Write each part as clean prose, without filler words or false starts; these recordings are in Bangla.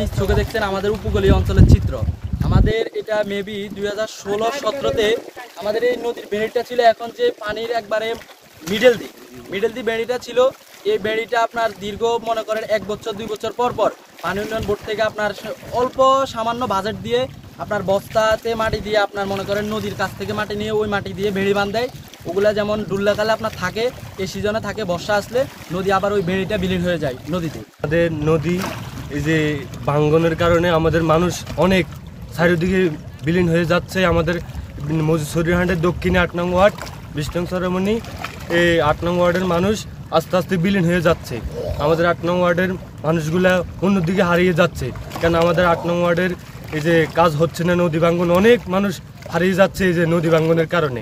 নিজ চোখে দেখছেন আমাদের উপকূলীয় অঞ্চলের চিত্র। আমাদের এটা মেবি 2016-17তে আমাদের এই নদীর বেড়িটা ছিল, এখন যে পানির একবারে মিডল দিয়ে বেড়িটা ছিল। এই বেড়িটা আপনার দীর্ঘ মনে করেন 1 বছর 2 বছর পর পানি উন্নয়ন বোর্ড থেকে আপনার অল্প সামান্য বাজেট দিয়ে আপনার বস্তাতে মাটি দিয়ে আপনার মনে করেন নদীর কাছ থেকে মাটি নিয়ে ওই মাটি দিয়ে বেড়ি বাঁধায়। ওগুলা যেমন ডুল্লাকালে আপনার থাকে, এই সিজনে থাকে, বর্ষা আসলে নদী আবার ওই বেড়িটা বিলীন হয়ে যায় নদীতে। আমাদের নদী এই যে ভাঙ্গনের কারণে আমাদের মানুষ অনেক চারিদিকে বিলীন হয়ে যাচ্ছে। আমাদের মজুসরিহাটের দক্ষিণে 8 নং ওয়ার্ড বিষ্ণু সরমণি, এই 8 নং ওয়ার্ডের মানুষ আস্তে আস্তে বিলীন হয়ে যাচ্ছে। আমাদের 8 নং ওয়ার্ডের মানুষগুলা অন্যদিকে হারিয়ে যাচ্ছে, কেন আমাদের 8 নং ওয়ার্ডের এই যে কাজ হচ্ছে না, নদী ভাঙ্গন, অনেক মানুষ হারিয়ে যাচ্ছে এই যে নদী ভাঙ্গনের কারণে।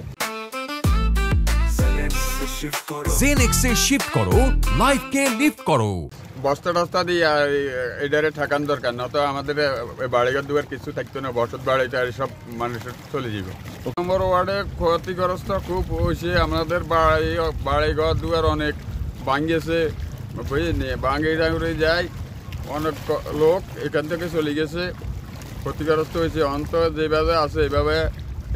জেনেক্সে শিফট করো, লাইফকে লিফট করো। বস্তা টস্তা দিয়ে এটারে ঠেকান দরকার না, তো আমাদের বাড়িঘর দুয়ার কিছু থাকতো না, বসত বাড়িতে সব মানুষের চলে যাবে। নম্বর ওয়ার্ডে ক্ষতিগ্রস্ত খুব হয়েছে, আমাদের বাড়িঘর দুয়ার অনেক ভাঙিয়েছে, বুঝলি ভাঙে টাঙে যায়, অনেক লোক এখান থেকে চলে গেছে, ক্ষতিগ্রস্ত হয়েছে। অন্ত যেভাবে আছে এইভাবে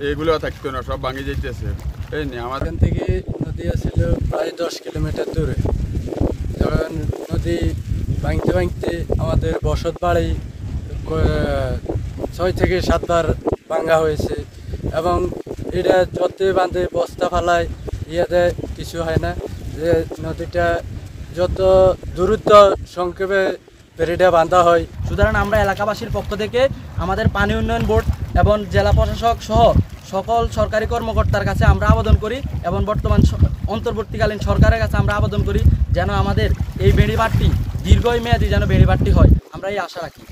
এগুলো থাকতো না, সব ভাঙে যেতেছে। এই নিয়ে আমাদের থেকে নদী আসছিল প্রায় 10 কিলোমিটার দূরে। যখন নদী ভাঙতে আমাদের বসত বাড়ি 6 থেকে 7 বার ভাঙা হয়েছে, এবং এটা যত বাঁধে বস্তা ফালায় ইয়াতে কিছু হয় না। যে নদীটা যত দ্রুত সংক্ষেপে বেড়িটা বাঁধা হয়। সুতরাং আমরা এলাকাবাসীর পক্ষ থেকে আমাদের পানি উন্নয়ন বোর্ড এবং জেলা প্রশাসক সহ সকল সরকারি কর্মকর্তার কাছে আমরা আবেদন করি, এবং বর্তমান অন্তর্বর্তীকালীন সরকারের কাছে আমরা আবেদন করি যেন আমাদের এই বেড়িবাঁধটি দীর্ঘমেয়াদী যেন বেড়িবাঁধটি হয়, আমরা এই আশা রাখি।